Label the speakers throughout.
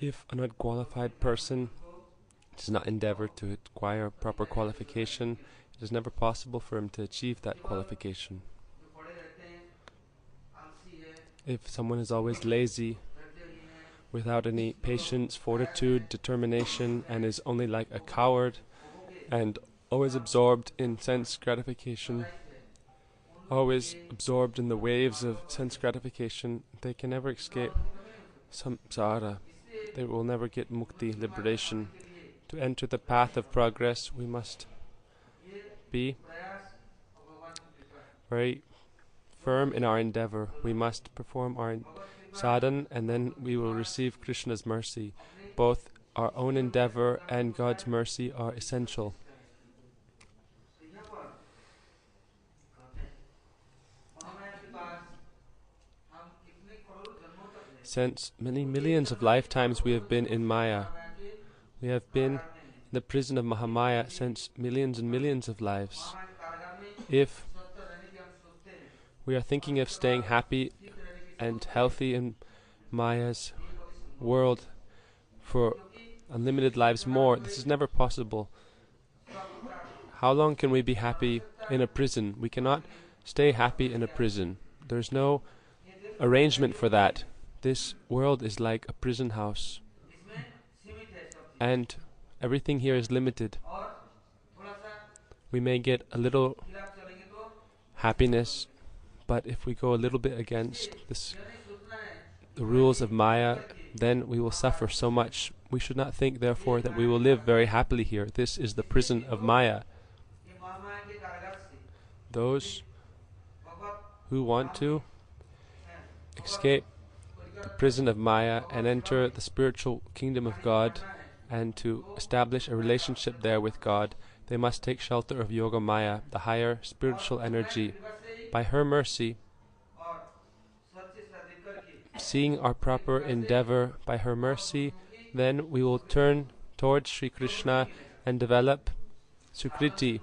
Speaker 1: If an unqualified person does not endeavor to acquire proper qualification, it is never possible for him to achieve that qualification. If someone is always lazy, without any patience, fortitude, determination, and is only like a coward, and always absorbed in sense gratification, always absorbed in the waves of sense gratification, they can never escape samsara. They will never get mukti, liberation. To enter the path of progress, we must be very firm in our endeavor. We must perform our sadhan, and then we will receive Krishna's mercy. Both our own endeavor and God's mercy are essential. Since many millions of lifetimes we have been in Maya. We have been in the prison of Mahamaya since millions and millions of lives. If we are thinking of staying happy and healthy in Maya's world for unlimited lives more, this is never possible. How long can we be happy in a prison? We cannot stay happy in a prison. There's no arrangement for that. This world is like a prison house, and everything here is limited. We may get a little happiness, but if we go a little bit against the rules of Maya, then we will suffer so much. We should not think, therefore, that we will live very happily here. This is the prison of Maya. Those who want to escape the prison of Maya and enter the spiritual kingdom of God and to establish a relationship there with God, they must take shelter of Yoga Maya, the higher spiritual energy. By her mercy, seeing our proper endeavor by her mercy, then we will turn towards Sri Krishna and develop Sukriti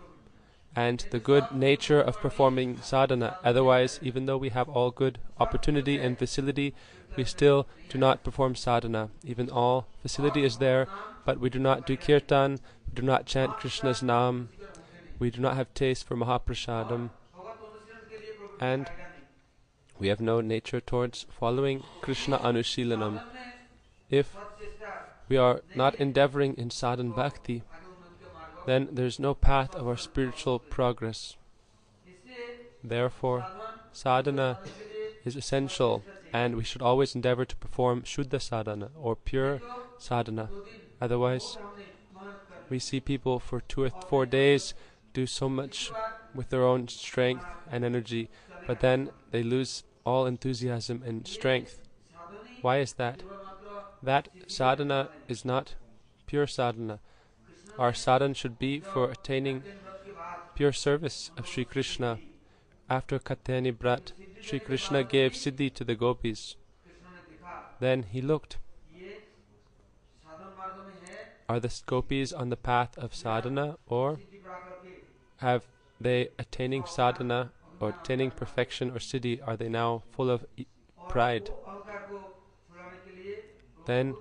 Speaker 1: and the good nature of performing sadhana. Otherwise, even though we have all good opportunity and facility, we still do not perform sadhana. Even all facility is there, but we do not do kirtan, we do not chant Krishna's Naam, we do not have taste for Mahaprasadam, and we have no nature towards following Krishna Anushilanam. If we are not endeavoring in sadhan bhakti, then there is no path of our spiritual progress. Therefore, sadhana is essential, and we should always endeavor to perform Shuddha sadhana, or pure sadhana. Otherwise, we see people for 2 or 4 days do so much with their own strength and energy, but then they lose all enthusiasm and strength. Why is that? That sadhana is not pure sadhana. Our sadhana should be for attaining pure service of Sri Krishna. After Katyayani Brat, Sri Krishna gave Siddhi to the gopis. Then he looked. Are the gopis on the path of sadhana, or have they attaining sadhana or attaining perfection or siddhi? Are they now full of pride? Then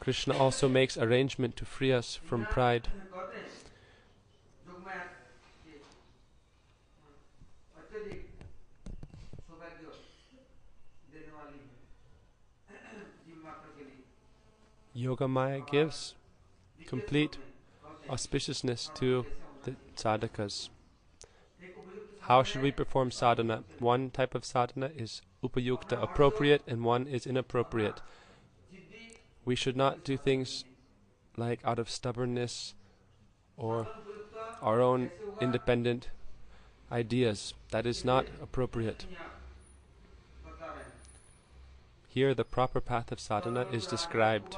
Speaker 1: Krishna also makes arrangement to free us from pride. Yoga Maya gives complete auspiciousness to the sadhakas. How should we perform sadhana? One type of sadhana is upayukta, appropriate, and one is inappropriate. We should not do things like out of stubbornness or our own independent ideas. That is not appropriate. Here the proper path of sadhana is described.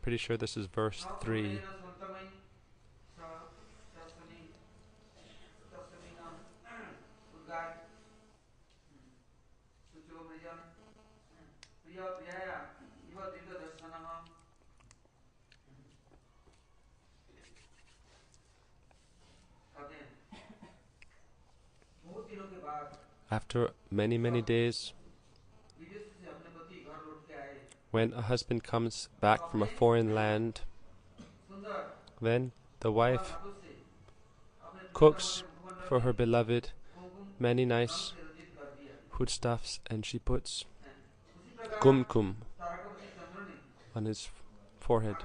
Speaker 1: Pretty sure this is verse 3. After many, many days, when a husband comes back from a foreign land, then the wife cooks for her beloved many nice foodstuffs, and she puts kumkum on his forehead.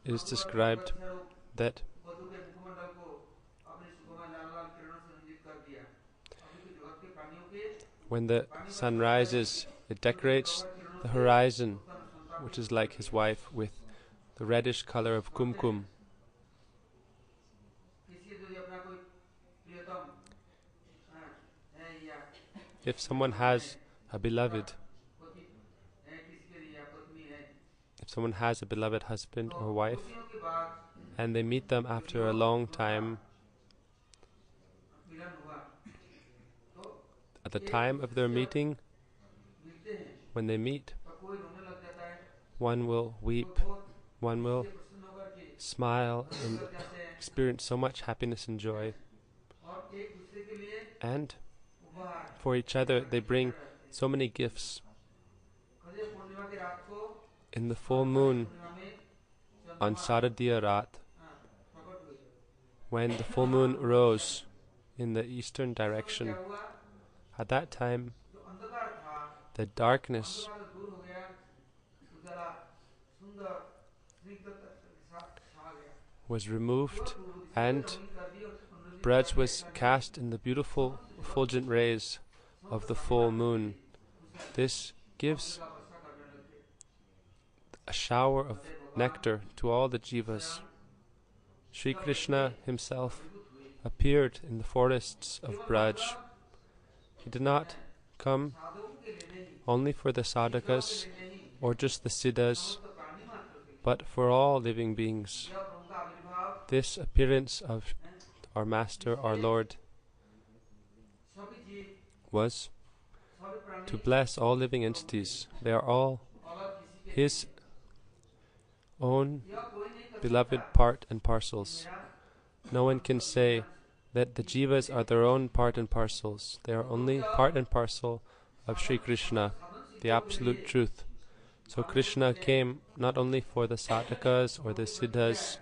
Speaker 1: It is described that when the sun rises, it decorates the horizon, which is like his wife, with the reddish color of kumkum. If someone has a beloved, if someone has a beloved husband or wife, and they meet them after a long time, at the time of their meeting, when they meet, one will weep, one will smile and experience so much happiness and joy. And for each other they bring so many gifts. In the full moon on Saradhiya Rat, when the full moon rose in the eastern direction, at that time the darkness was removed and Braj was cast in the beautiful effulgent rays of the full moon. This gives a shower of nectar to all the jivas. Sri Krishna himself appeared in the forests of Braj. He did not come only for the sadhakas or just the siddhas, but for all living beings. This appearance of our Master, our Lord, was to bless all living entities. They are all His own beloved part and parcels. No one can say that the jivas are their own part and parcels. They are only part and parcel of Sri Krishna, the absolute truth. So Krishna came not only for the sadhakas or the siddhas.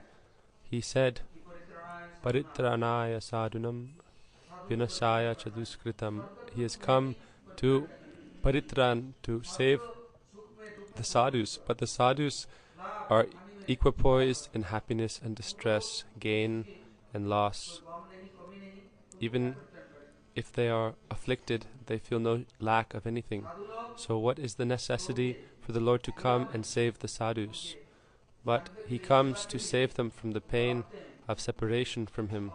Speaker 1: He said, Paritranaya sadhunam vinasaya chaduskritam. He has come to paritran, to save the sadhus, but the sadhus are equipoised in happiness and distress, gain and loss. Even if they are afflicted, they feel no lack of anything. So what is the necessity for the Lord to come and save the sadhus? But He comes to save them from the pain of separation from Him.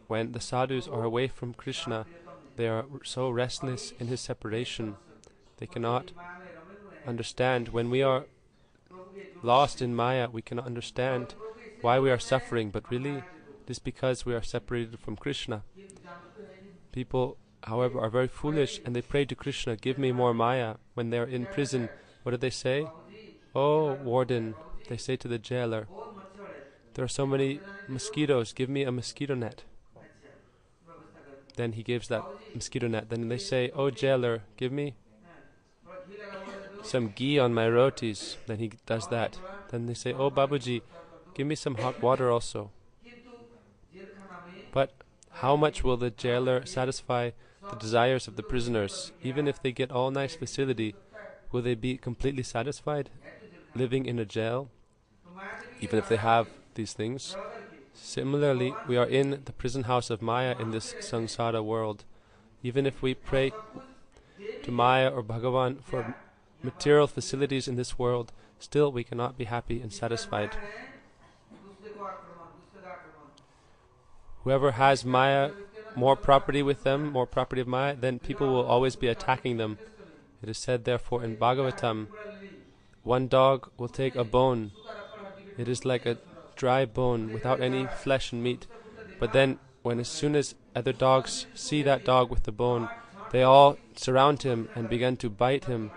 Speaker 1: When the sadhus are away from Krishna, they are so restless in His separation. They cannot understand. When we are lost in Maya, we cannot understand why we are suffering, but really it is because we are separated from Krishna. People, however, are very foolish and they pray to Krishna, give me more Maya. When they are in prison, what do they say? Oh, warden, they say to the jailer, there are so many mosquitoes, give me a mosquito net. Then he gives that mosquito net. Then they say, oh jailer, give me some ghee on my rotis. Then he does that. Then they say, oh Babuji, give me some hot water also. But how much will the jailer satisfy the desires of the prisoners? Even if they get all nice facility, will they be completely satisfied living in a jail, even if they have these things? Similarly, we are in the prison house of Maya in this samsara world. Even if we pray to Maya or Bhagavan for material facilities in this world, still we cannot be happy and satisfied. Whoever has Maya, more property with them, more property of Maya, then people will always be attacking them. It is said therefore in Bhagavatam, one dog will take a bone. It is like a dry bone without any flesh and meat. But then, as soon as other dogs see that dog with the bone, they all surround him and begin to bite him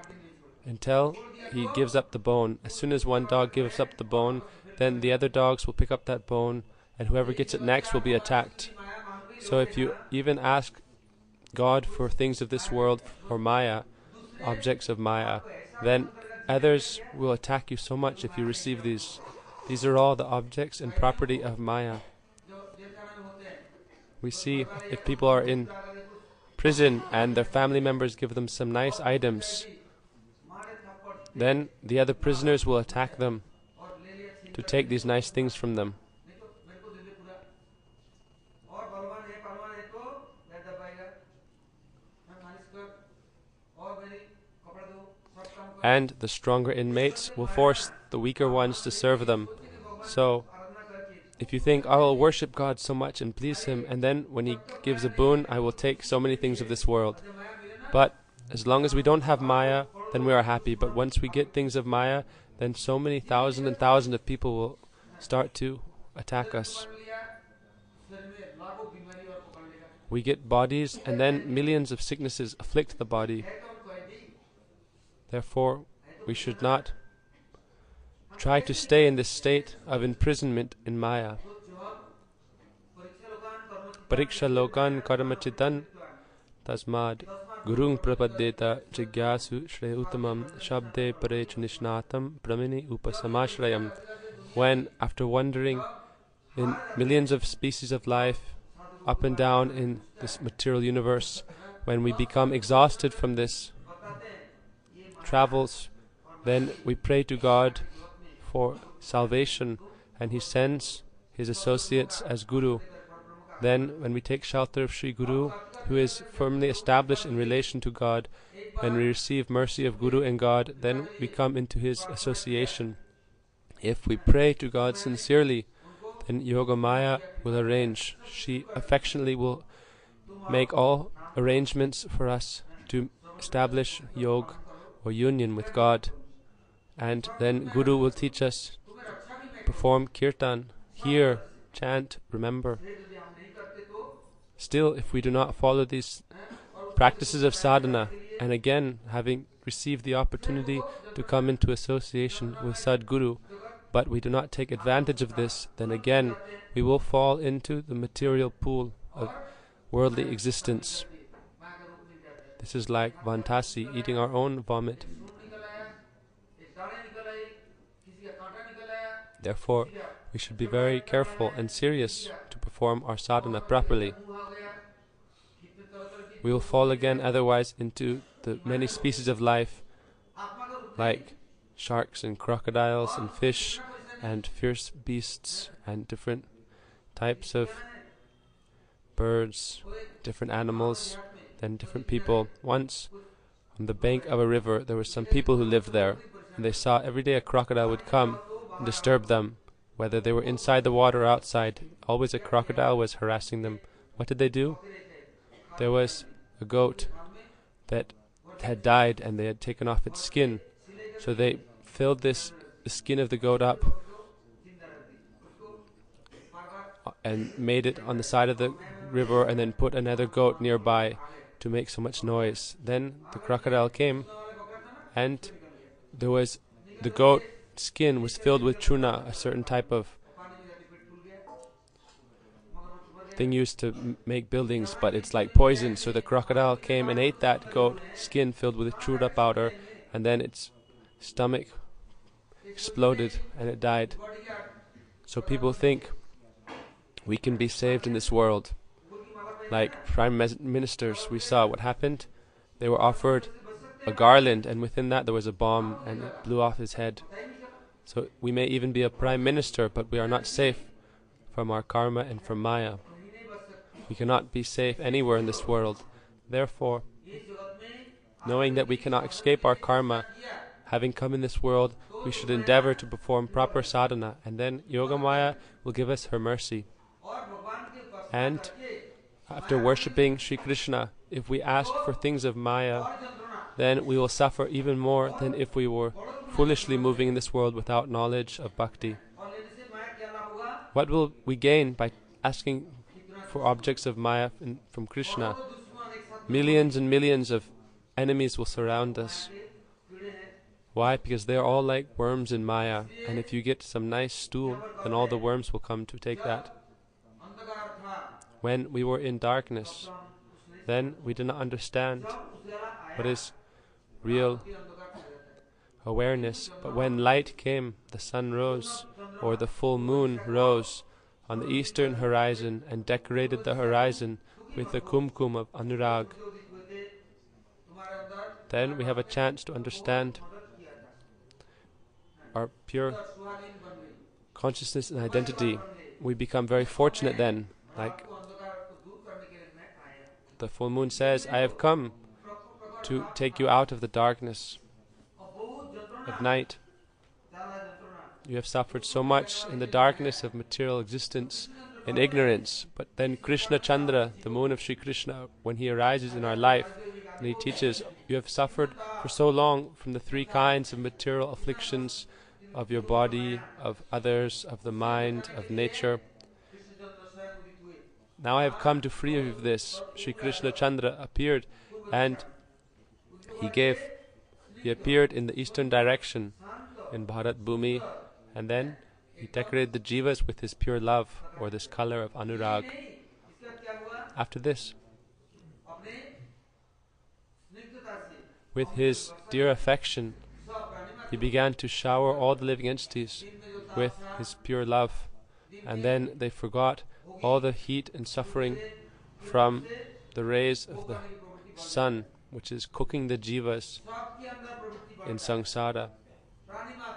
Speaker 1: until he gives up the bone. As soon as one dog gives up the bone, then the other dogs will pick up that bone, and whoever gets it next will be attacked. So if you even ask God for things of this world, or Maya, objects of Maya, then others will attack you so much if you receive these. These are all the objects and property of Maya. We see if people are in prison and their family members give them some nice items, then the other prisoners will attack them to take these nice things from them. And the stronger inmates will force the weaker ones to serve them. So, if you think, I will worship God so much and please Him, and then when He gives a boon, I will take so many things of this world. But as long as we don't have Maya, then we are happy. But once we get things of Maya, then so many thousands and thousands of people will start to attack us. We get bodies, and then millions of sicknesses afflict the body. Therefore, we should not try to stay in this state of imprisonment in Maya. Pariksha lokan karmachitan tasmad gurung prapaddeta jigyasu shreya uttamam shabde parech nishnatam pramini upasamashrayam. When, after wandering in millions of species of life, up and down in this material universe, when we become exhausted from this travels, then we pray to God for salvation, and He sends His associates as Guru. Then, when we take shelter of Sri Guru, who is firmly established in relation to God, when we receive mercy of Guru and God, then we come into His association. If we pray to God sincerely, then Yogamaya will arrange. She affectionately will make all arrangements for us to establish yoga or union with God. And then Guru will teach us, perform kirtan, hear, chant, remember. Still, if we do not follow these practices of sadhana, and again, having received the opportunity to come into association with Sadguru, but we do not take advantage of this, then again, we will fall into the material pool of worldly existence. This is like Vantasi, eating our own vomit. Therefore, we should be very careful and serious to perform our sadhana properly. We will fall again otherwise into the many species of life, like sharks and crocodiles and fish and fierce beasts and different types of birds, different animals, then different people. Once, on the bank of a river, there were some people who lived there, and they saw every day a crocodile would come and disturb them, whether they were inside the water or outside. Always a crocodile was harassing them. What did they do? There was a goat that had died, and they had taken off its skin. So they filled the skin of the goat up and made it on the side of the river, and then put another goat nearby to make so much noise. Then the crocodile came, and there was the goat skin was filled with chuna, a certain type of thing used to make buildings, but it's like poison. So the crocodile came and ate that goat skin filled with chuna powder, and then its stomach exploded and it died. So people think we can be saved in this world. Like prime ministers, we saw what happened. They were offered a garland, and within that there was a bomb, and it blew off his head. So we may even be a prime minister, but we are not safe from our karma and from Maya. We cannot be safe anywhere in this world. Therefore, knowing that we cannot escape our karma, having come in this world, we should endeavor to perform proper sadhana, and then Yogamaya will give us her mercy. And after worshipping Sri Krishna, if we ask for things of Maya, then we will suffer even more than if we were foolishly moving in this world without knowledge of bhakti. What will we gain by asking for objects of Maya from Krishna? Millions and millions of enemies will surround us. Why? Because they are all like worms in Maya, and if you get some nice stool, then all the worms will come to take that. when we were in darkness. Then we did not understand what is real awareness. But when light came, the sun rose, or the full moon rose on the eastern horizon and decorated the horizon with the kumkum of anurag. Then we have a chance to understand our pure consciousness and identity. We become very fortunate then. Like the full moon says, I have come to take you out of the darkness of night. You have suffered so much in the darkness of material existence and ignorance. But then Krishna Chandra, the moon of Sri Krishna, when he arises in our life, and he teaches, you have suffered for so long from the three kinds of material afflictions of your body, of others, of the mind, of nature. Now I have come to free you of this. Sri Krishna Chandra appeared, and he appeared in the eastern direction in Bharat Bhumi, and then he decorated the jivas with his pure love, or this color of anurag. After this, with his dear affection, he began to shower all the living entities with his pure love, and then they forgot all the heat and suffering from the rays of the sun, which is cooking the jivas in samsara,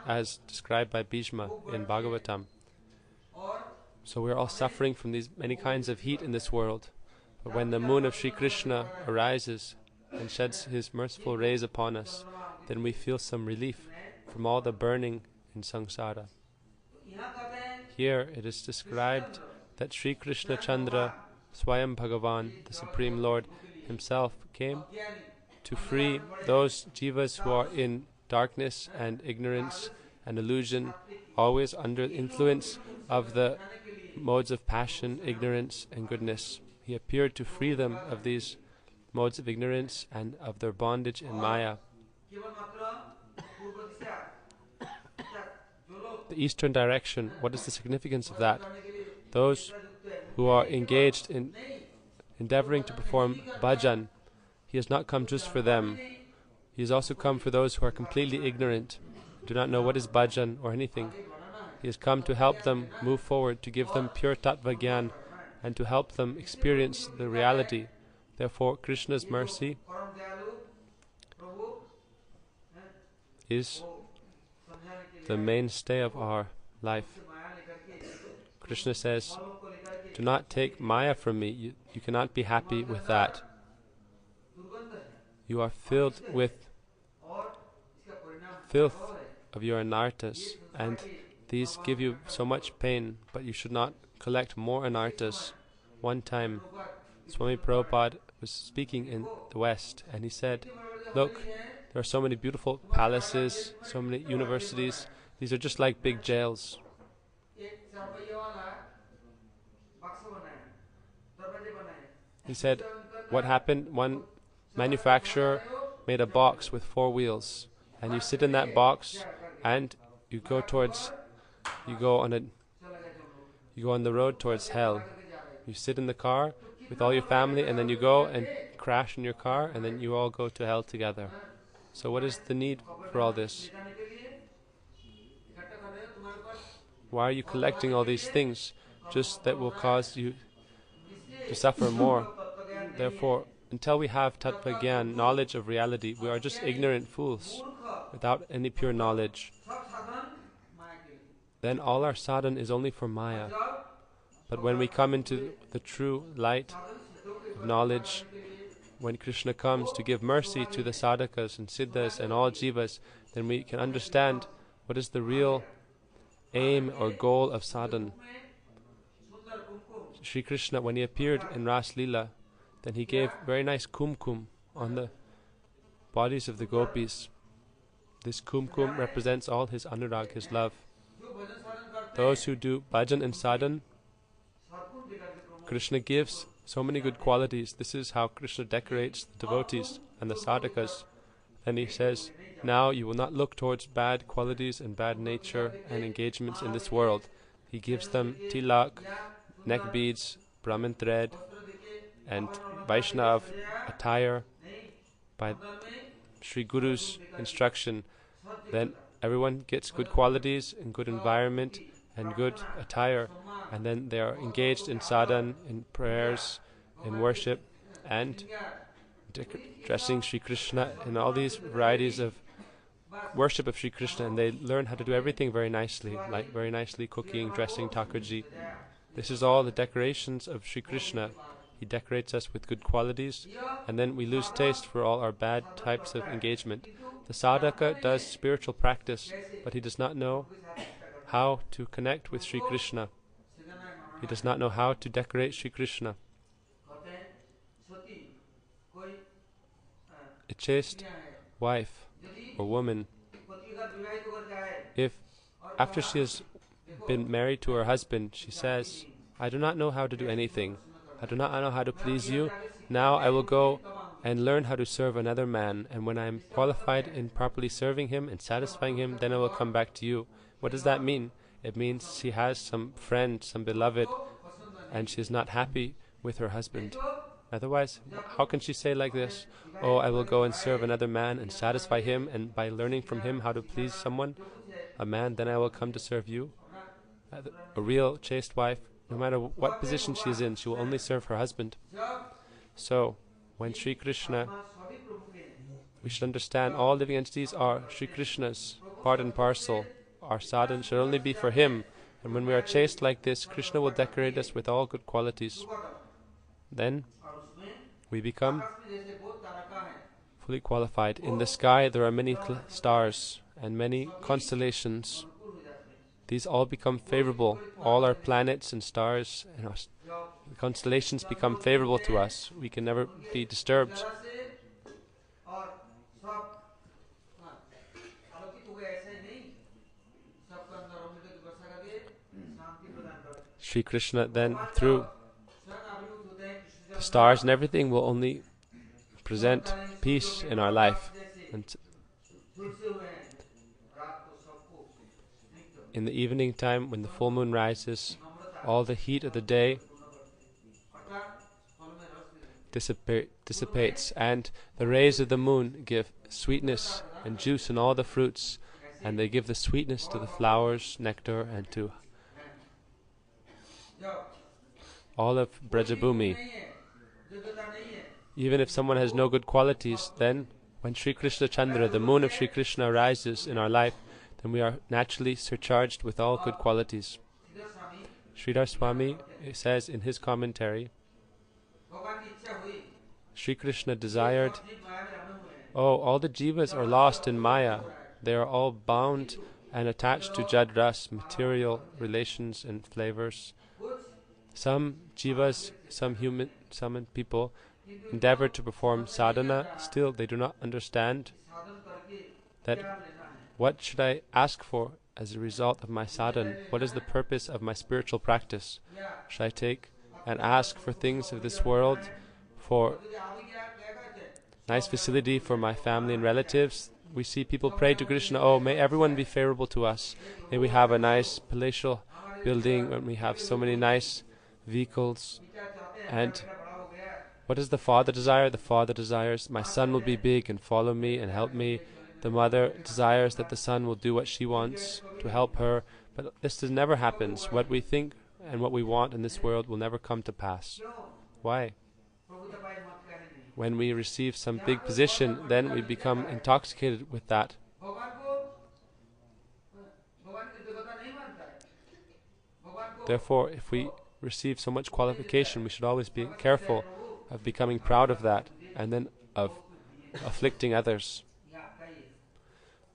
Speaker 1: as described by Bhishma in Bhagavatam. So we are all suffering from these many kinds of heat in this world. But when the moon of Sri Krishna arises and sheds his merciful rays upon us, then we feel some relief from all the burning in samsara. Here it is described that Sri Krishna Chandra, Swayam Bhagavan, the Supreme Lord himself, came to free those jivas who are in darkness and ignorance and illusion, always under influence of the modes of passion, ignorance and goodness. He appeared to free them of these modes of ignorance and of their bondage in Maya. The eastern direction, what is the significance of that? Those who are engaged in endeavoring to perform bhajan, he has not come just for them. He has also come for those who are completely ignorant, do not know what is bhajan or anything. He has come to help them move forward, to give them pure tattva gyan, and to help them experience the reality. Therefore, Krishna's mercy is the mainstay of our life. Krishna says, do not take Maya from me. You cannot be happy with that. You are filled with filth of your anarthas, and these give you so much pain, but you should not collect more anarthas. One time, Swami Prabhupada was speaking in the West, and he said, look, there are so many beautiful palaces, so many universities. These are just like big jails. He said, what happened? One manufacturer made a box with 4 wheels, and you sit in that box, and you go on the road towards hell. You sit in the car with all your family, and then you go and crash in your car, and then you all go to hell together. So what is the need for all this? Why are you collecting all these things? Just that will cause you to suffer more. Therefore, until we have tattva gyan, knowledge of reality, we are just ignorant fools without any pure knowledge. Then all our sadhana is only for Maya. But when we come into the true light of knowledge, when Krishna comes to give mercy to the sadhakas and siddhas and all jivas, then we can understand what is the real aim or goal of sadhana. Sri Krishna, when he appeared in Ras Leela, then he gave very nice kumkum on the bodies of the gopis. This kumkum represents all his anurag, his love. Those who do bhajan and sadhan, Krishna gives so many good qualities. This is how Krishna decorates the devotees and the sadhakas. And he says, now you will not look towards bad qualities and bad nature and engagements in this world. He gives them tilak, neck beads, Brahmin thread and Vaishnav attire by Sri Guru's instruction, then everyone gets good qualities and good environment and good attire, and then they are engaged in sadhana, in prayers, in worship, and dressing Sri Krishna in all these varieties of worship of Sri Krishna, and they learn how to do everything very nicely, like very nicely cooking, dressing Thakurji. This is all the decorations of Sri Krishna. He decorates us with good qualities, and then we lose taste for all our bad types of engagement. The sadhaka does spiritual practice, but he does not know how to connect with Sri Krishna. He does not know how to decorate Sri Krishna. A chaste wife or woman, if after she has been married to her husband, she says, I do not know how to do anything. I do not know how to please you. Now I will go and learn how to serve another man, and when I am qualified in properly serving him and satisfying him, then I will come back to you. What does that mean? It means she has some friend, some beloved, and she is not happy with her husband. Otherwise, how can she say like this? Oh, I will go and serve another man and satisfy him, and by learning from him how to please someone, a man, then I will come to serve you. A real chaste wife, no matter what position she is in, she will only serve her husband. So, when Sri Krishna, we should understand all living entities are Sri Krishna's part and parcel. Our sadhana should only be for him, and when we are chaste like this, Krishna will decorate us with all good qualities. Then we become fully qualified. In the sky there are many stars and many constellations. These all become favorable. All our planets and stars and our constellations become favorable to us. We can never be disturbed. Sri Krishna then, through the stars and everything, will only present peace in our life. And in the evening time, when the full moon rises, all the heat of the day dissipates, and the rays of the moon give sweetness and juice in all the fruits, and they give the sweetness to the flowers, nectar, and to all of Brajabhumi. Even if someone has no good qualities, then when Sri Krishna Chandra, the moon of Sri Krishna, rises in our life, then we are naturally surcharged with all good qualities. Sridhar Swami says in his commentary, Sri Krishna desired, oh, all the jivas are lost in Maya. They are all bound and attached to Jad Ras, material relations and flavors. Some jivas, some people endeavor to perform sadhana, still they do not understand that what should I ask for as a result of my sadhana? What is the purpose of my spiritual practice? Should I take and ask for things of this world, for nice facility for my family and relatives? We see people pray to Krishna, oh, may everyone be favorable to us. May we have a nice palatial building, and we have so many nice vehicles. And what does the father desire? The father desires, my son will be big and follow me and help me. The mother desires that the son will do what she wants to help her. But this never happens. What we think and what we want in this world will never come to pass. Why? When we receive some big position, then we become intoxicated with that. Therefore, if we receive so much qualification, we should always be careful of becoming proud of that, and then of afflicting others.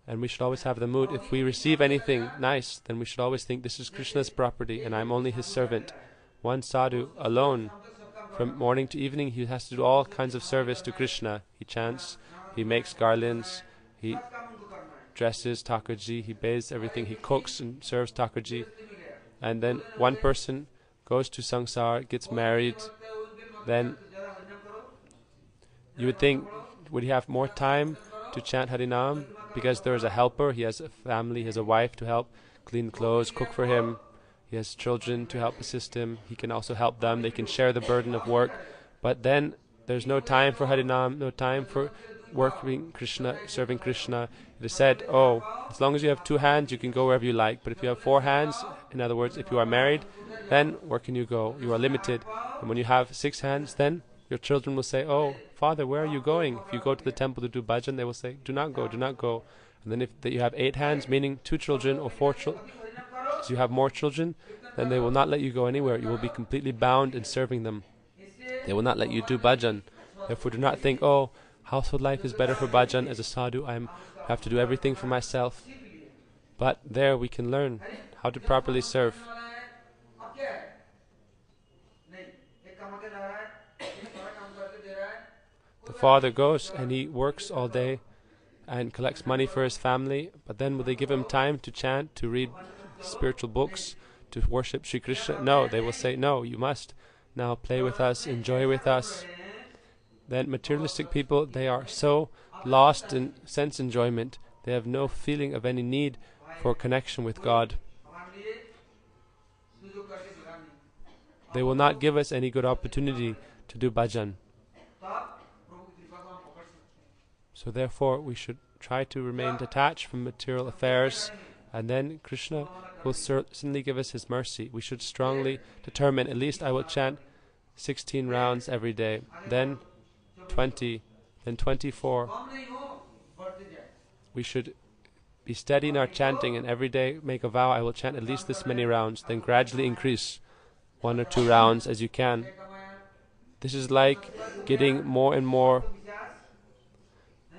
Speaker 1: And we should always have the mood, if we receive anything nice, then we should always think this is Krishna's property and I'm only his servant. One sadhu alone, from morning to evening, he has to do all kinds of service to Krishna. He chants, he makes garlands, he dresses Thakurji, he bathes everything, he cooks and serves Thakurji. And then one person goes to Sangsar, gets married, then you would think, would he have more time to chant Harinam? Because there is a helper, he has a family, he has a wife to help, clean clothes, cook for him, He has children to help assist him. He can also help them. They can share the burden of work. But then there's no time for Harinam, no time for working Krishna, serving Krishna. It is said, oh, as long as you have 2 hands, you can go wherever you like. But if you have 4 hands, in other words, if you are married, then where can you go? You are limited. And when you have 6 hands, then your children will say, oh, father, where are you going? If you go to the temple to do bhajan, they will say, do not go, do not go. And then if you have 8 hands, meaning 2 children or 4 children, as you have more children, then they will not let you go anywhere. You will be completely bound in serving them. They will not let you do bhajan. Therefore, do not think, oh, household life is better for bhajan. As a sadhu, I have to do everything for myself. But there we can learn how to properly serve. The father goes and he works all day and collects money for his family, but then will they give him time to chant, to read spiritual books, to worship Sri Krishna? No, they will say, no, you must now play with us, enjoy with us. Then materialistic people, they are so lost in sense enjoyment, they have no feeling of any need for connection with God. They will not give us any good opportunity to do bhajan. So therefore we should try to remain detached from material affairs, and then Krishna will certainly give us his mercy. We should strongly determine, at least I will chant 16 rounds every day, then 20, then 24. We should be steady in our chanting, and every day make a vow, I will chant at least this many rounds, then gradually increase 1 or 2 rounds as you can. This is like getting more and more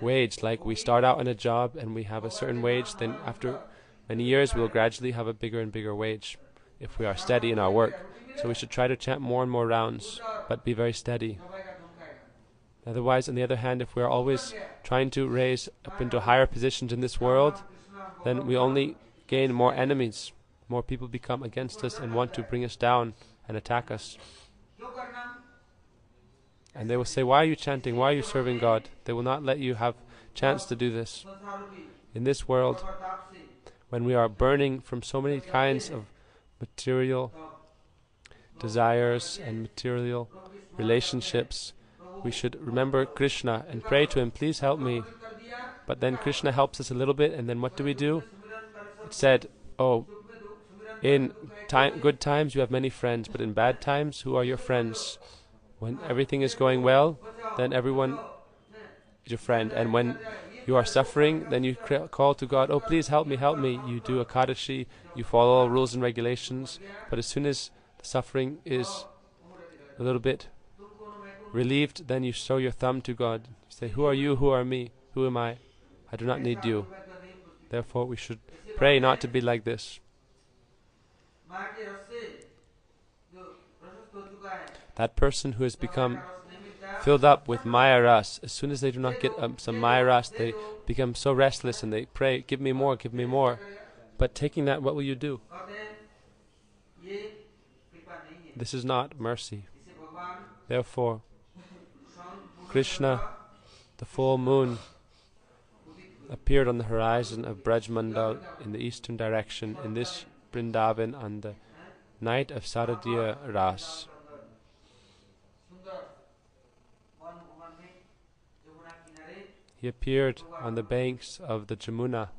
Speaker 1: wage. Like we start out in a job and we have a certain wage, then after many years we'll gradually have a bigger and bigger wage if we are steady in our work. So we should try to chant more and more rounds, but be very steady. Otherwise, on the other hand, if we are always trying to raise up into higher positions in this world, then we only gain more enemies. More people become against us and want to bring us down and attack us. And they will say, why are you chanting? Why are you serving God? They will not let you have chance to do this. In this world, when we are burning from so many kinds of material desires and material relationships, we should remember Krishna and pray to him, please help me. But then Krishna helps us a little bit, and then what do? It said, oh, in good times you have many friends, but in bad times, who are your friends? When everything is going well, then everyone is your friend. And when you are suffering, then you call to God, oh, please help me, help me. You do Ekadashi, you follow all rules and regulations. But as soon as the suffering is a little bit relieved, then you show your thumb to God. You say, who are you, who are me, who am I? I do not need you. Therefore, we should pray not to be like this. That person who has become filled up with Maya Ras, as soon as they do not get some Maya Ras, they become so restless and they pray, give me more, give me more. But taking that, what will you do? This is not mercy. Therefore, Krishna, the full moon, appeared on the horizon of Braj Mandal in the eastern direction in this Vrindavan on the night of Saradiya Ras. He appeared on the banks of the Jamuna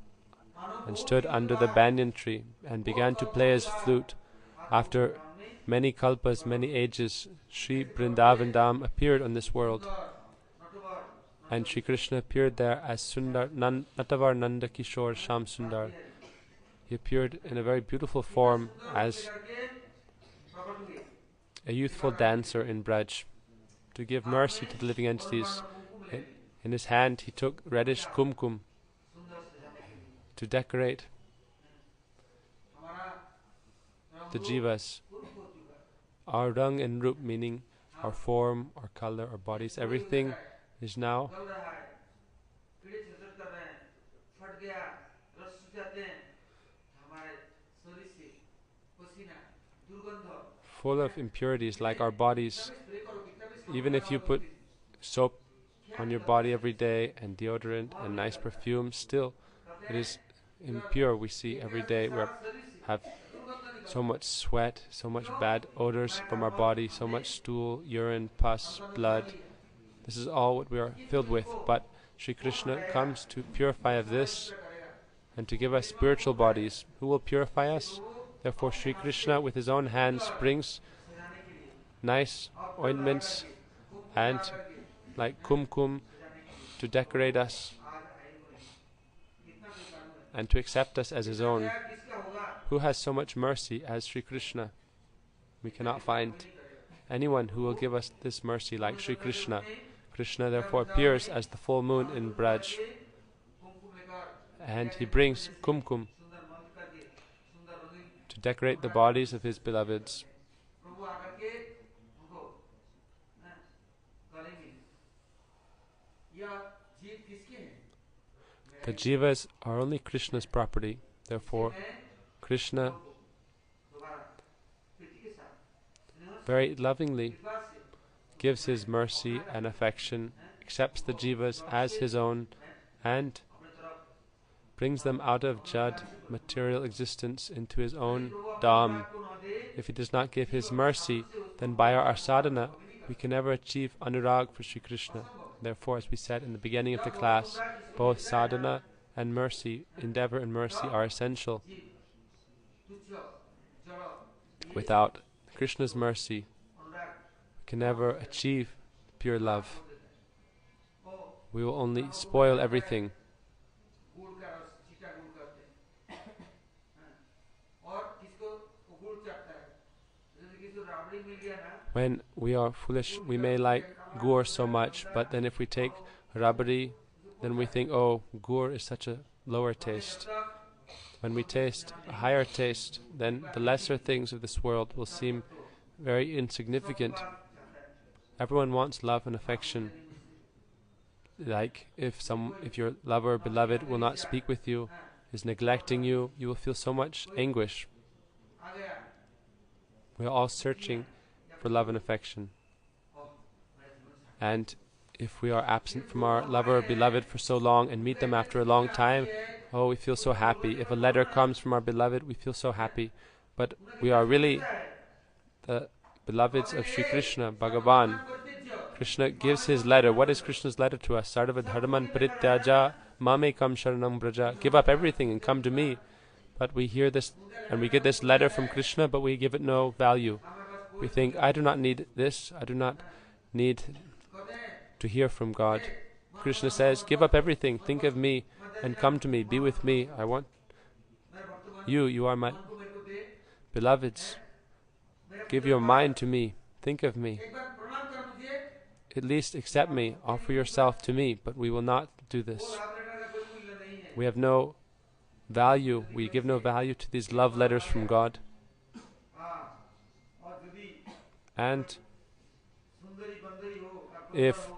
Speaker 1: and stood under the banyan tree and began to play his flute. After many kalpas, many ages, Sri Vrindavan Dham appeared on this world. And Sri Krishna appeared there as Sundar, Natavar Nanda Kishore Sham Sundar. He appeared in a very beautiful form as a youthful dancer in Braj, to give mercy to the living entities. In his hand he took reddish kumkum to decorate the jivas. Our rang and rup, meaning our form, our color, our bodies, everything is now full of impurities, like our bodies. Even if you put soap on your body every day and deodorant and nice perfume, still it is impure. We see every day we have so much sweat, so much bad odors from our body, so much stool, urine, pus, blood. This is all what we are filled with, but Sri Krishna comes to purify of this and to give us spiritual bodies. Who will purify us? Therefore Sri Krishna with his own hands brings nice ointments and like kumkum to decorate us and to accept us as his own. Who has so much mercy as Sri Krishna? We cannot find anyone who will give us this mercy like Sri Krishna. Krishna therefore appears as the full moon in Braj, and he brings kumkum to decorate the bodies of his beloveds. The jivas are only Krishna's property. Therefore, Krishna very lovingly gives his mercy and affection, accepts the jivas as his own, and brings them out of jad, material existence, into his own dham. If he does not give his mercy, then by our sadhana we can never achieve anurag for Sri Krishna. Therefore, as we said in the beginning of the class, both sadhana and mercy, endeavor and mercy, are essential. Without Krishna's mercy, we can never achieve pure love. We will only spoil everything. When we are foolish, we may like gur so much, but then if we take rabri, then we think, oh, gur is such a lower taste. When we taste a higher taste, then the lesser things of this world will seem very insignificant. Everyone wants love and affection. Like if your lover or beloved will not speak with you, is neglecting you, you will feel so much anguish. We are all searching for love and affection. And if we are absent from our lover or beloved for so long and meet them after a long time, oh, we feel so happy. If a letter comes from our beloved, we feel so happy. But we are really the beloveds of Sri Krishna, Bhagavan. Krishna gives his letter. What is Krishna's letter to us? Sarva dharman parityaja mamekam sharanam braja. Give up everything and come to me. But we hear this and we get this letter from Krishna, but we give it no value. We think, I do not need this. I do not need to hear from God. Krishna says, give up everything. Think of me and come to me. Be with me. I want you. You are my beloveds. Give your mind to me. Think of me. At least accept me. Offer yourself to me. But we will not do this. We have no value. We give no value to these love letters from God. And if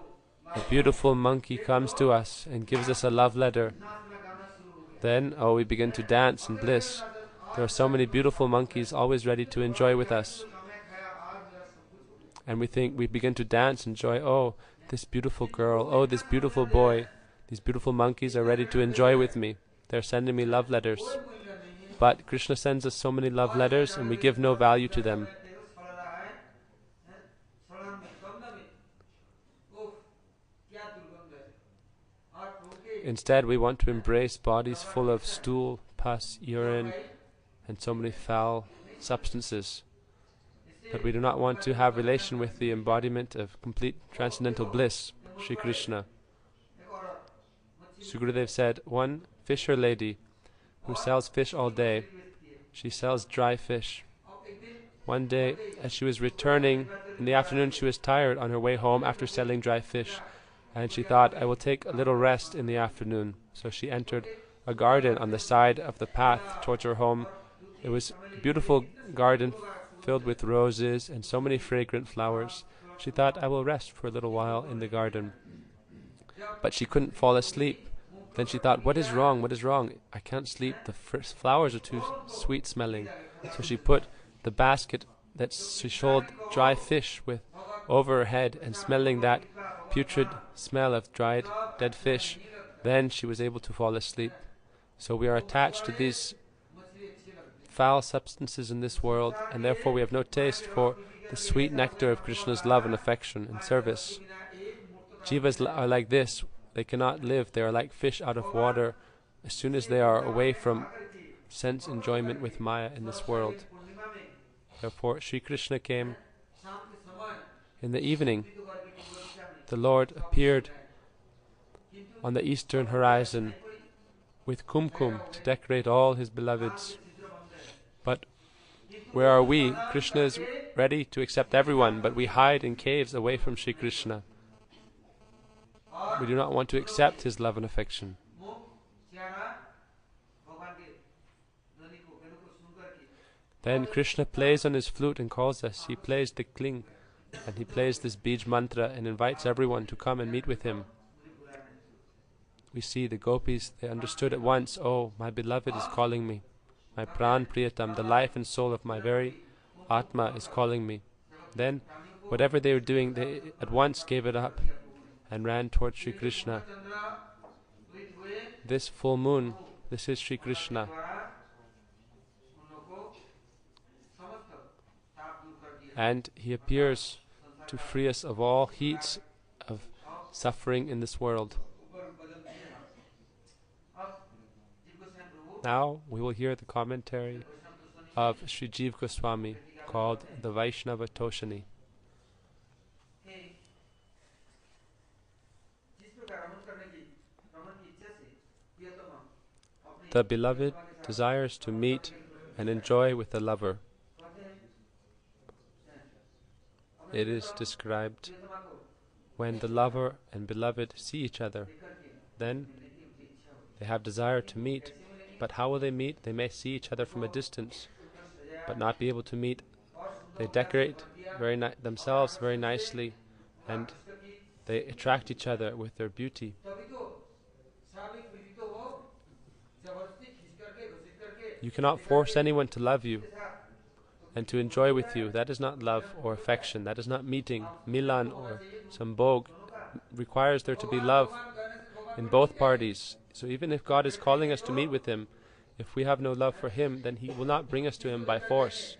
Speaker 1: a beautiful monkey comes to us and gives us a love letter, then, oh, we begin to dance in bliss. There are so many beautiful monkeys always ready to enjoy with us. And we begin to dance and enjoy, oh, this beautiful girl, oh, this beautiful boy, these beautiful monkeys are ready to enjoy with me. They're sending me love letters. But Krishna sends us so many love letters and we give no value to them. Instead, we want to embrace bodies full of stool, pus, urine, and so many foul substances. But we do not want to have relation with the embodiment of complete transcendental bliss, Sri Krishna. Sukadev said, one fisher lady who sells fish all day, she sells dry fish. One day, as she was returning in the afternoon, she was tired on her way home after selling dry fish. And she thought, I will take a little rest in the afternoon. So she entered a garden on the side of the path towards her home. It was a beautiful garden filled with roses and so many fragrant flowers. She thought, I will rest for a little while in the garden. But she couldn't fall asleep. Then she thought, what is wrong? What is wrong? I can't sleep. The flowers are too sweet smelling. So she put the basket that she sold dry fish with over her head, and smelling that putrid smell of dried dead fish, then she was able to fall asleep. So we are attached to these foul substances in this world, and therefore we have no taste for the sweet nectar of Krishna's love and affection and service. Jivas are like this. They cannot live. They are like fish out of water. As soon as they are away from sense enjoyment with Maya in this world. Therefore, Sri Krishna came in the evening. The Lord appeared on the eastern horizon with kumkum to decorate all his beloveds. But where are we? Krishna is ready to accept everyone, but we hide in caves away from Sri Krishna. We do not want to accept his love and affection. Then Krishna plays on his flute and calls us. He plays the kling, and he plays this bij mantra and invites everyone to come and meet with him. We see the gopis, they understood at once, oh, my beloved is calling me. My pran priyatam, the life and soul of my very atma is calling me. Then, whatever they were doing, they at once gave it up and ran towards Sri Krishna. This full moon, this is Sri Krishna. And he appears to free us of all heats of suffering in this world. Now we will hear the commentary of Sri Jiva Goswami called the Vaishnava Toshani. The beloved desires to meet and enjoy with the lover. It is described when the lover and beloved see each other, then they have desire to meet. But how will they meet? They may see each other from a distance, but not be able to meet. They decorate themselves very nicely, and they attract each other with their beauty. You cannot force anyone to love you and to enjoy with you. That is not love or affection. That is not meeting. Milan or sambhog requires there to be love in both parties. So even if God is calling us to meet with him, if we have no love for him, then he will not bring us to him by force.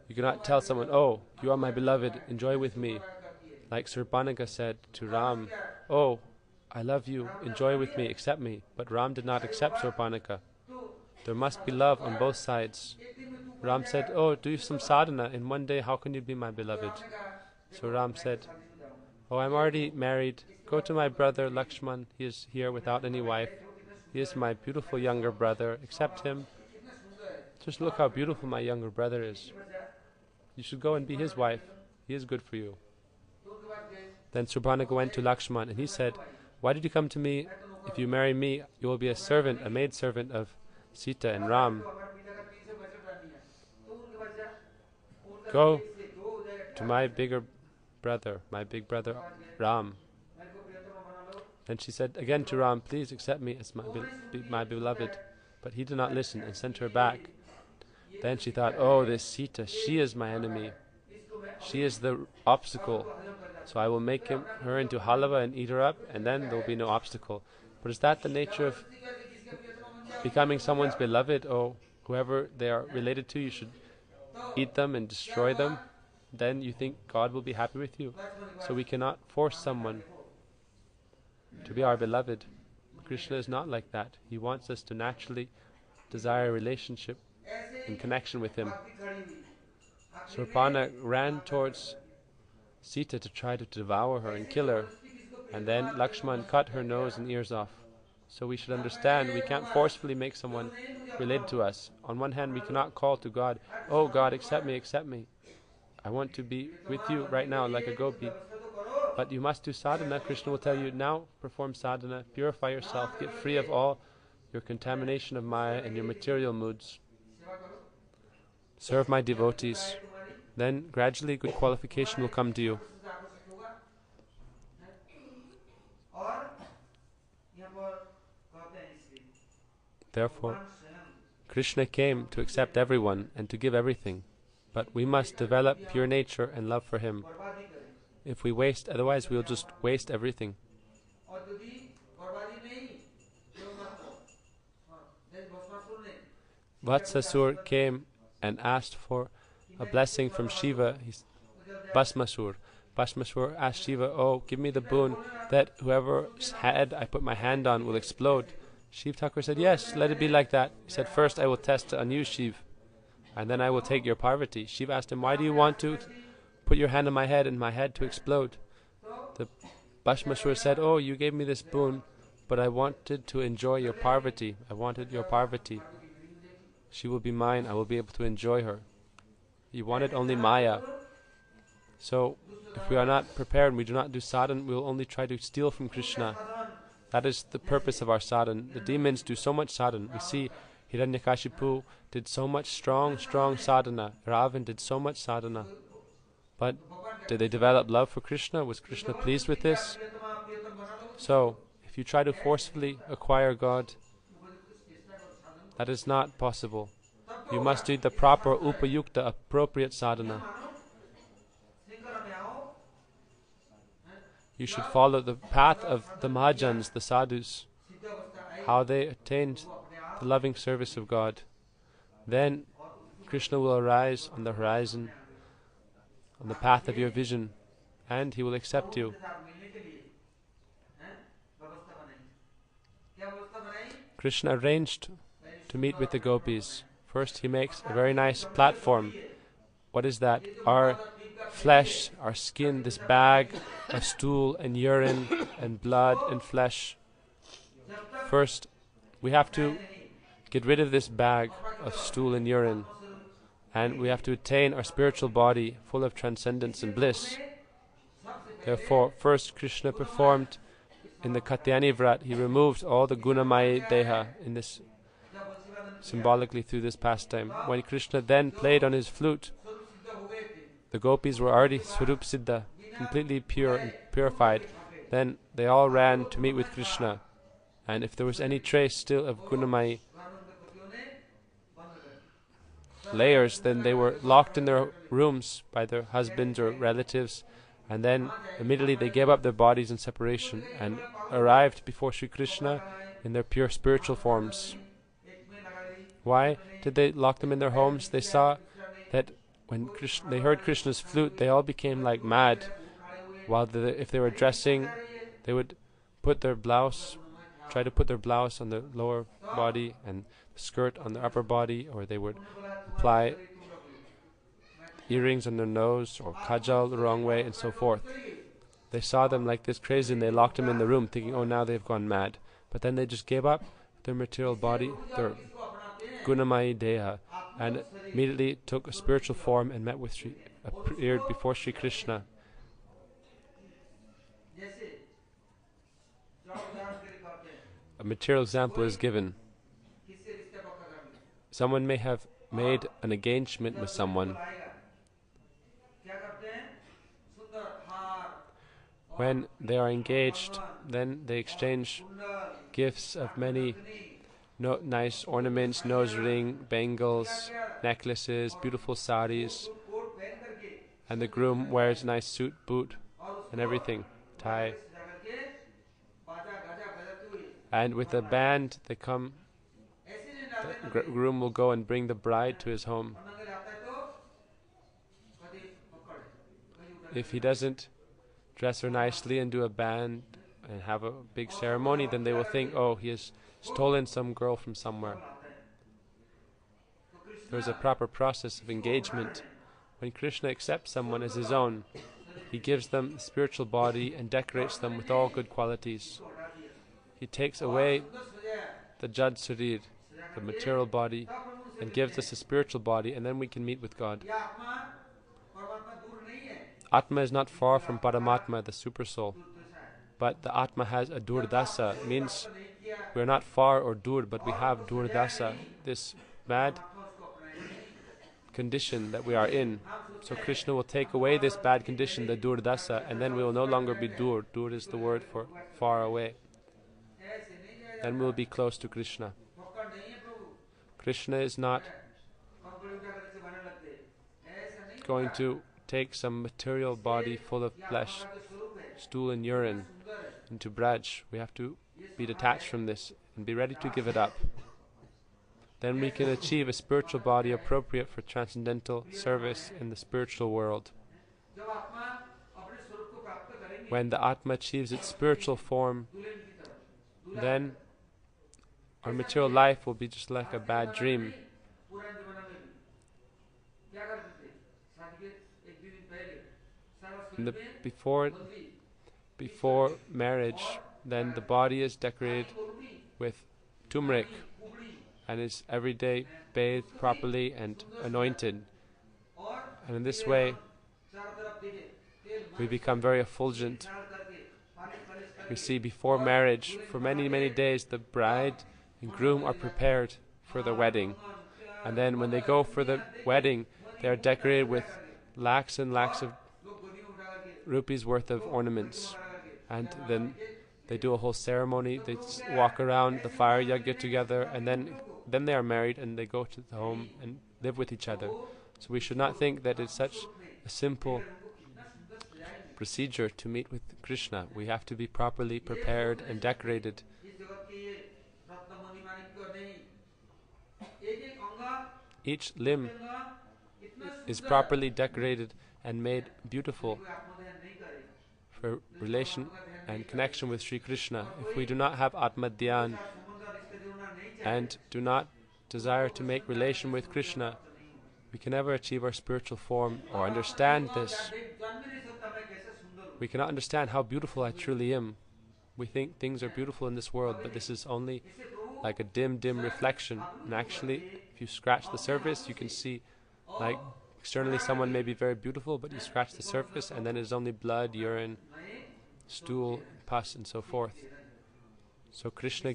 Speaker 1: You cannot tell someone, oh, you are my beloved, enjoy with me. Like Rasa-pancadhyayi said to Ram, oh, I love you, enjoy with me, accept me. But Ram did not accept Rasa-pancadhyayi. There must be love on both sides. Ram said, oh, do some sadhana. In one day, how can you be my beloved? So Ram said, oh, I'm already married. Go to my brother Lakshman. He is here without any wife. He is my beautiful younger brother. Accept him. Just look how beautiful my younger brother is. You should go and be his wife. He is good for you. Then Rasa-pancadhyayi went to Lakshman and he said, why did you come to me? If you marry me, you will be a servant, a maidservant of Sita and Ram. Go to my big brother Ram. Then she said again to Ram, please accept me as my beloved. But he did not listen and sent her back. Then she thought, oh, this Sita, she is my enemy. She is the obstacle. So I will make her into halava and eat her up, and then there will be no obstacle. But is that the nature of becoming someone's beloved? Oh, whoever they are related to, you should eat them and destroy them. Then you think God will be happy with you. So we cannot force someone to be our beloved. Krishna is not like that. He wants us to naturally desire a relationship in connection with him. So Rasa-pancadhyayi ran towards Sita to try to devour her and kill her, and then Lakshman cut her nose and ears off. So we should understand we can't forcefully make someone related to us. On one hand, we cannot call to God, oh God, accept me, I want to be with you right now like a gopi. But you must do sadhana. Krishna will tell you, now perform sadhana, purify yourself, get free of all your contamination of Maya and your material moods. Serve my devotees. Then gradually good qualification will come to you. Therefore, Krishna came to accept everyone and to give everything. But we must develop pure nature and love for him. If we waste, otherwise we will just waste everything. Vatsasur came and asked for a blessing from Shiva. Bhasmasur. Bhasmasur asked Shiva, "Oh, give me the boon that whoever's head I put my hand on will explode." Shiv Thakur said, "Yes, let it be like that." He said, "First I will test on you, Shiv, and then I will take your Parvati." Shiv asked him, "Why do you want to put your hand on my head and my head to explode?" The Bhasmasur said, "Oh, you gave me this boon, but I wanted to enjoy your Parvati. I wanted your Parvati. She will be mine. I will be able to enjoy her. You wanted only Maya. So, if we are not prepared and we do not do sadhana, we will only try to steal from Krishna. That is the purpose of our sadhana. The demons do so much sadhana. We see Hiranyakashipu did so much strong sadhana. Ravan did so much sadhana. But did they develop love for Krishna? Was Krishna pleased with this? So, if you try to forcefully acquire God, that is not possible. You must do the proper upayukta, appropriate sadhana. You should follow the path of the Mahajans, the sadhus, how they attained the loving service of God. Then Krishna will arise on the horizon, on the path of your vision, and he will accept you. Krishna arranged to meet with the gopis. First he makes a very nice platform. What is that? Our flesh, our skin, this bag of stool and urine and blood and flesh. First, we have to get rid of this bag of stool and urine, and we have to attain our spiritual body full of transcendence and bliss. Therefore, first Krishna performed in the Katyayani Vrat. He removed all the Gunamayi Deha in this, symbolically through this pastime. When Krishna then played on his flute, the gopis were already Swarup Siddha, completely pure and purified. Then they all ran to meet with Krishna, and if there was any trace still of Gunamayi layers, then they were locked in their rooms by their husbands or relatives, and then immediately they gave up their bodies in separation and arrived before Sri Krishna in their pure spiritual forms. Why did they lock them in their homes? They saw that when they heard Krishna's flute, they all became like mad. While if they were dressing, they would put their blouse, try to put their blouse on the lower body and the skirt on the upper body, or they would apply earrings on their nose or kajal the wrong way and so forth. They saw them like this crazy and they locked them in the room thinking, oh, now they've gone mad. But then they just gave up their material body, their Gunamayi Deha, and immediately took a spiritual form and appeared before Sri Krishna. A material example is given. Someone may have made an engagement with someone. When they are engaged, then they exchange gifts of many nice ornaments, nose ring, bangles, necklaces, beautiful saris, and the groom wears a nice suit, boot, and everything, tie. And with a band, they come. The groom will go and bring the bride to his home. If he doesn't dress her nicely and do a band and have a big ceremony, then they will think, oh, he has stolen some girl from somewhere. There's a proper process of engagement. When Krishna accepts someone as his own, he gives them a spiritual body and decorates them with all good qualities. He takes away the Jad Sarir, the material body, and gives us a spiritual body, and then we can meet with God. Atma is not far from Paramatma, the super soul, but the Atma has a Durdasa, means we are not far or dur, but we have Durdasa, this bad condition that we are in. So Krishna will take away this bad condition, the Durdasa, and then we will no longer be dur. Dur is the word for far away. Then we will be close to Krishna. Krishna is not going to take some material body full of flesh, stool and urine into Braj. We have to be detached from this and be ready to give it up. then we can achieve a spiritual body appropriate for transcendental service in the spiritual world. When the Atma achieves its spiritual form, then our material life will be just like a bad dream. Before marriage, then the body is decorated with turmeric and is every day bathed properly and anointed. And in this way, we become very effulgent. We see before marriage, for many, many days, the bride and groom are prepared for the wedding. And then when they go for the wedding, they are decorated with lakhs and lakhs of rupees worth of ornaments. And then they do a whole ceremony. They walk around the fire yagya together, and then they are married and they go to the home and live with each other. So we should not think that it's such a simple procedure to meet with Krishna. We have to be properly prepared and decorated. Each limb is properly decorated and made beautiful for relation and connection with Sri Krishna. If we do not have Atma Dhyan and do not desire to make relation with Krishna, we can never achieve our spiritual form or understand this. We cannot understand how beautiful I truly am. We think things are beautiful in this world, but this is only like a dim reflection. And actually, if you scratch the surface, you can see, like, externally someone may be very beautiful, but you scratch the surface and then it's only blood, urine, stool, pus, and so forth. So Krishna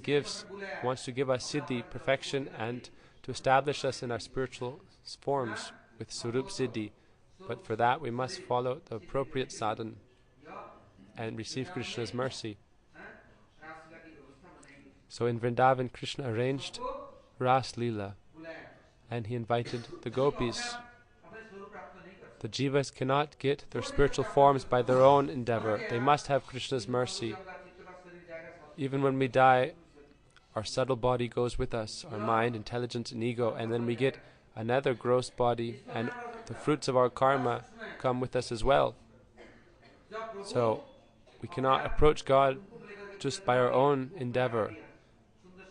Speaker 1: wants to give us siddhi, perfection, and to establish us in our spiritual forms with Surup Siddhi. But for that we must follow the appropriate sadhana and receive Krishna's mercy. So in Vrindavan, Krishna arranged Ras Leela and he invited the gopis. The jivas cannot get their spiritual forms by their own endeavor. They must have Krishna's mercy. Even when we die, our subtle body goes with us, our mind, intelligence, and ego, and then we get another gross body, and the fruits of our karma come with us as well. So we cannot approach God just by our own endeavor,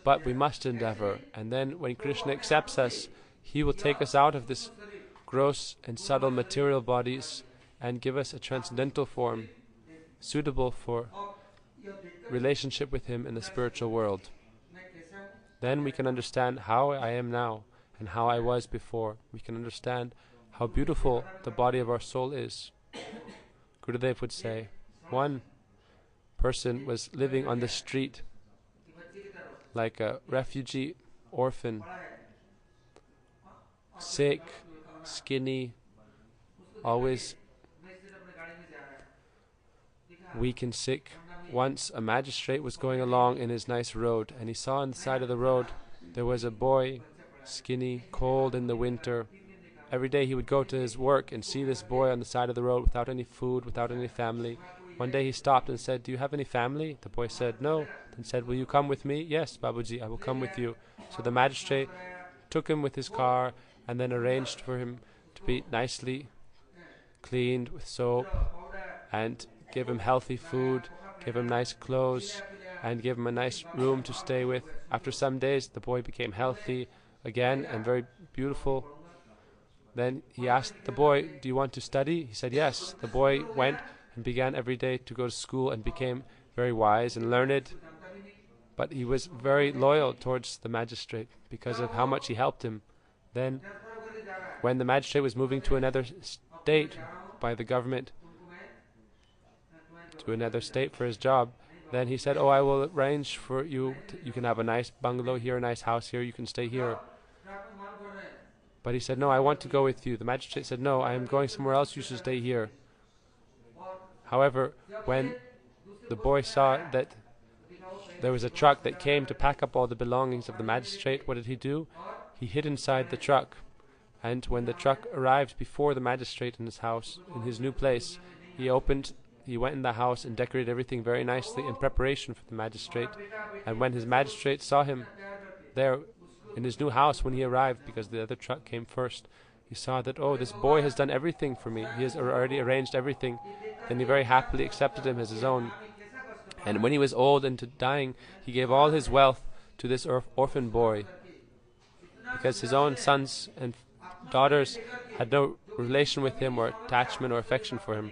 Speaker 1: but we must endeavor, and then when Krishna accepts us, He will take us out of this gross and subtle material bodies and give us a transcendental form suitable for relationship with Him in the spiritual world. Then we can understand how I am now and how I was before. We can understand how beautiful the body of our soul is. Gurudev would say, one person was living on the street like a refugee orphan, sick, skinny, always weak and sick. Once a magistrate was going along in his nice road, and he saw on the side of the road there was a boy, skinny, cold in the winter. Every day he would go to his work and see this boy on the side of the road without any food, without any family. One day he stopped and said, "Do you have any family?" The boy said, "No." Then said, "Will you come with me?" "Yes, Babuji, I will come with you." So the magistrate took him with his car and then arranged for him to be nicely cleaned with soap and give him healthy food, give him nice clothes, and give him a nice room to stay with. After some days, the boy became healthy again and very beautiful. Then he asked the boy, "Do you want to study?" He said, "Yes." The boy went and began every day to go to school and became very wise and learned. But he was very loyal towards the magistrate because of how much he helped him. Then, when the magistrate was moving to another state by the government, to another state for his job, then he said, "Oh, I will arrange for you. You can have a nice bungalow here, a nice house here. You can stay here." But he said, "No, I want to go with you." The magistrate said, "No, I am going somewhere else. You should stay here." However, when the boy saw that there was a truck that came to pack up all the belongings of the magistrate, what did he do? He hid inside the truck. And when the truck arrived before the magistrate in his house, in his new place, he went in the house and decorated everything very nicely in preparation for the magistrate. And when his magistrate saw him there in his new house when he arrived, because the other truck came first, he saw that, oh, this boy has done everything for me. He has already arranged everything. Then he very happily accepted him as his own. And when he was old and dying, he gave all his wealth to this orphan boy, because his own sons and daughters had no relation with him or attachment or affection for him.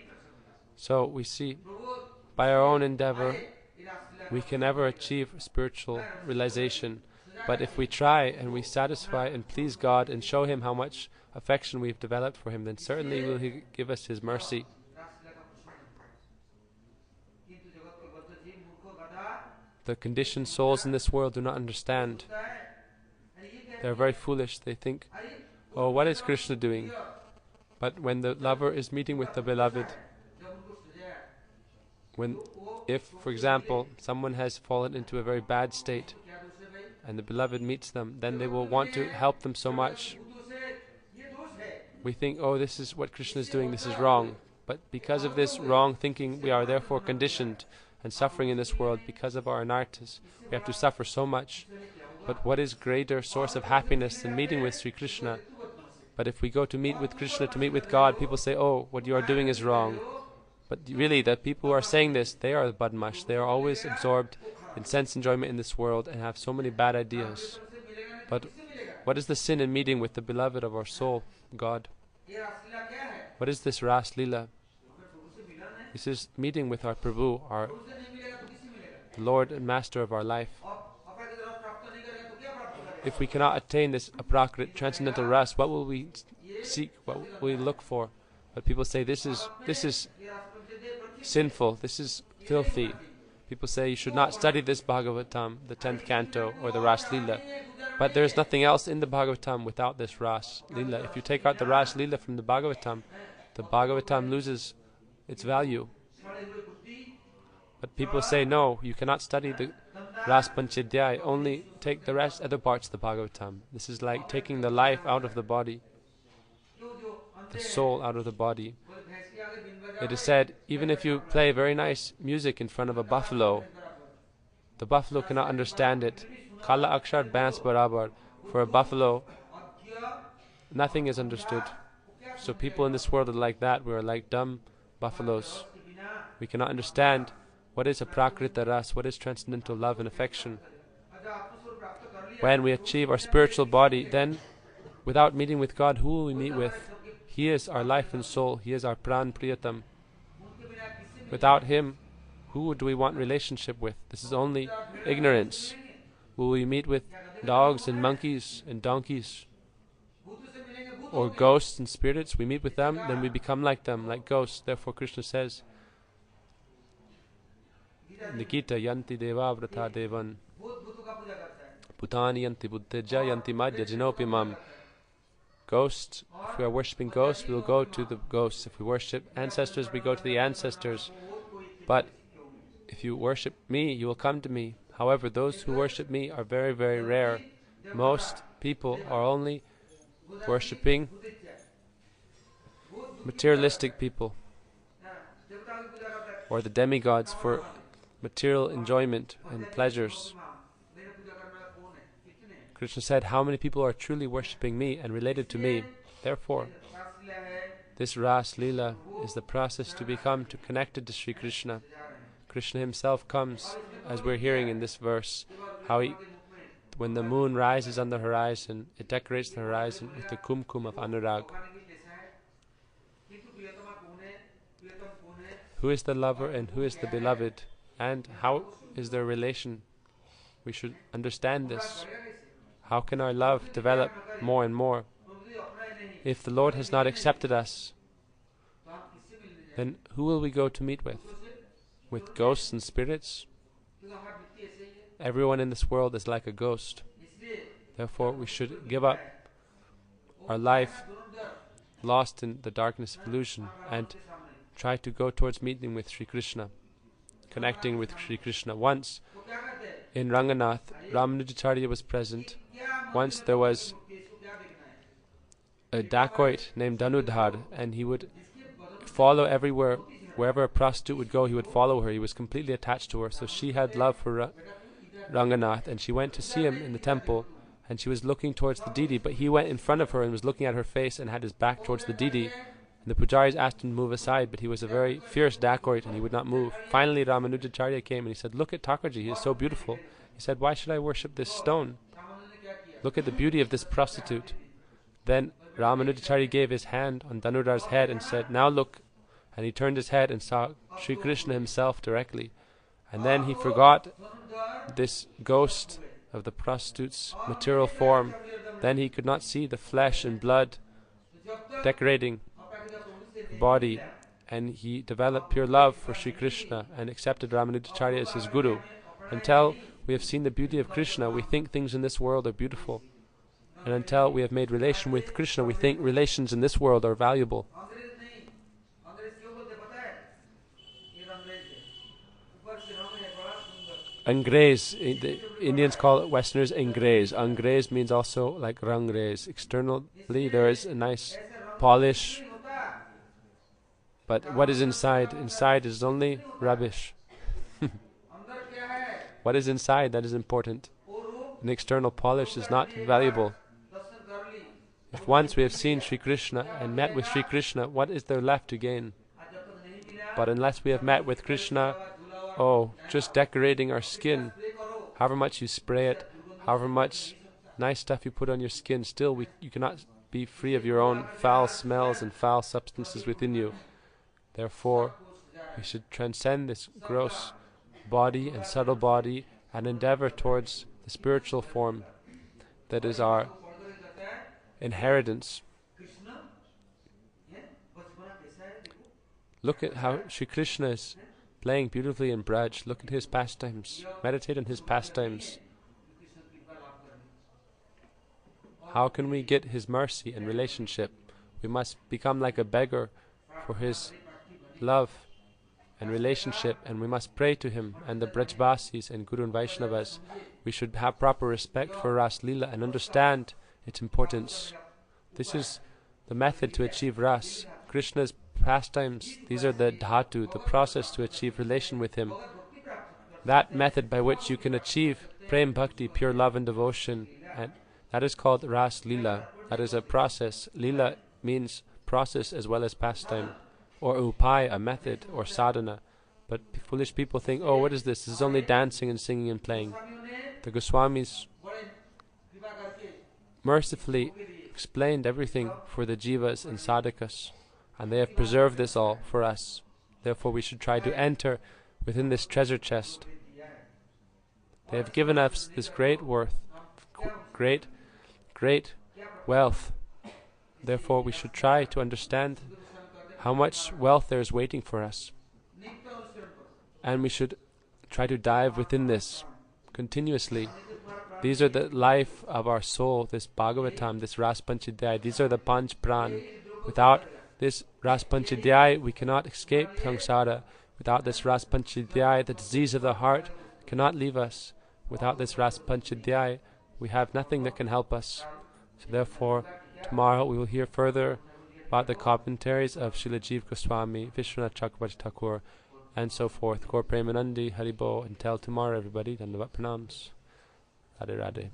Speaker 1: So we see, by our own endeavor, we can never achieve spiritual realization. But if we try and we satisfy and please God and show Him how much affection we've developed for Him, then certainly will He give us His mercy. The conditioned souls in this world do not understand. They are very foolish. They think, oh, what is Krishna doing? But when the lover is meeting with the beloved, if, for example, someone has fallen into a very bad state and the beloved meets them, then they will want to help them so much. We think, oh, this is what Krishna is doing, this is wrong. But because of this wrong thinking, we are therefore conditioned and suffering in this world because of our anarthas. We have to suffer so much. But what is greater source of happiness than meeting with Sri Krishna? But if we go to meet with Krishna, to meet with God, people say, oh, what you are doing is wrong. But really, the people who are saying this, they are the badmash. They are always absorbed in sense enjoyment in this world and have so many bad ideas. But what is the sin in meeting with the beloved of our soul, God? What is this Ras Leela? This is meeting with our Prabhu, our Lord and Master of our life. If we cannot attain this aprakrit, transcendental Ras, what will we seek? What will we look for? But people say, this is sinful, this is filthy. People say you should not study this Bhagavatam, the 10th canto, or the Ras Leela. But there is nothing else in the Bhagavatam without this Ras Leela. If you take out the Ras Leela from the Bhagavatam loses its value. But people say, no, you cannot study the Rasa-pancadhyayi, only take the rest other parts of the Bhagavatam. This is like taking the life out of the body, the soul out of the body. It is said, even if you play very nice music in front of a buffalo, the buffalo cannot understand it. Kala akshar bans barabar. For a buffalo, nothing is understood. So people in this world are like that. We are like dumb buffaloes. We cannot understand what is a prakrita ras, what is transcendental love and affection. When we achieve our spiritual body, then without meeting with God, who will we meet with? He is our life and soul. He is our pran priyatam. Without Him, who do we want relationship with? This is only ignorance. Will we meet with dogs and monkeys and donkeys? Or ghosts and spirits? We meet with them, then we become like them, like ghosts. Therefore Krishna says in the Gita, yanti deva vrata devan putani yanti buddhaja yanti madhya jinopi mam. Ghosts, if we are worshipping ghosts, we will go to the ghosts. If we worship ancestors, we go to the ancestors. But if you worship me, you will come to me. However, those who worship me are very, very rare. Most people are only worshipping materialistic people or the demigods for material enjoyment and pleasures. Krishna said, how many people are truly worshipping me and related to me? Therefore, this Ras Leela is the process to become connected to Sri Krishna. Krishna Himself comes, as we're hearing in this verse, how when the moon rises on the horizon, it decorates the horizon with the kumkum of anurag. Who is the lover and who is the beloved? And how is their relation? We should understand this. How can our love develop more and more? If the Lord has not accepted us, then who will we go to meet with? With ghosts and spirits? Everyone in this world is like a ghost. Therefore, we should give up our life lost in the darkness of illusion and try to go towards meeting with Sri Krishna, connecting with Sri Krishna. Once in Ranganath, Ramanujacharya was present. Once there was a dacoit named Danudhar, and he would follow everywhere. Wherever a prostitute would go, he would follow her. He was completely attached to her. So she had love for Ranganath, and she went to see him in the temple, and she was looking towards the deity, but he went in front of her and was looking at her face and had his back towards the deity. And the pujaris asked him to move aside, but he was a very fierce dacoit and he would not move. Finally Ramanujacharya came and he said, "Look at Thakurji, he is so beautiful." He said, "Why should I worship this stone? Look at the beauty of this prostitute." Then Ramanujacharya gave his hand on Dhanurdar's head and said, "Now look." And he turned his head and saw Sri Krishna himself directly. And then he forgot this ghost of the prostitute's material form. Then he could not see the flesh and blood decorating the body, and he developed pure love for Sri Krishna and accepted Ramanujacharya as his guru. Until we have seen the beauty of Krishna, we think things in this world are beautiful. And until we have made relation with Krishna, we think relations in this world are valuable. Angrez, the Indians call it, Westerners, Angrez. Angrez means also like rangrez. Externally there is a nice polish, but what is inside? Inside is only rubbish. What is inside, that is important. An external polish is not valuable. If once we have seen Sri Krishna and met with Sri Krishna, what is there left to gain? But unless we have met with Krishna, oh, just decorating our skin, however much you spray it, however much nice stuff you put on your skin, still you cannot be free of your own foul smells and foul substances within you. Therefore, we should transcend this gross body and subtle body and endeavor towards the spiritual form that is our inheritance. Look at how Sri Krishna is playing beautifully in Braj. Look at his pastimes. Meditate on his pastimes. How can we get his mercy and relationship? We must become like a beggar for his love and relationship, and we must pray to him and the Brajbasis and Guru and Vaishnavas. We should have proper respect for Ras Leela and understand its importance. This is the method to achieve Ras. Krishna's pastimes, these are the dhatu, the process to achieve relation with him. That method by which you can achieve prem bhakti, pure love and devotion, and that is called Ras Leela. That is a process. Leela means process as well as pastime, or upaya, a method, or sadhana. But foolish people think, oh, what is this? This is only dancing and singing and playing. The Goswamis mercifully explained everything for the jivas and sadhakas, and they have preserved this all for us. Therefore we should try to enter within this treasure chest. They have given us this great worth, great wealth. Therefore we should try to understand how much wealth there is waiting for us, and we should try to dive within this continuously. These are the life of our soul, this Bhagavatam, this Rasa-pancadhyayi. These are the Panch Pran. Without this Rasa-pancadhyayi, we cannot escape samsara. Without this Rasa-pancadhyayi, the disease of the heart cannot leave us. Without this Rasa-pancadhyayi, we have nothing that can help us. So therefore, tomorrow we will hear further about the commentaries of Srila Jiva Goswami, Vishwanath Chakravarti Thakur, and so forth. Gaur Premanandi, Haribo. Until tomorrow, everybody. Dandavat Pranams. Radhe Radhe.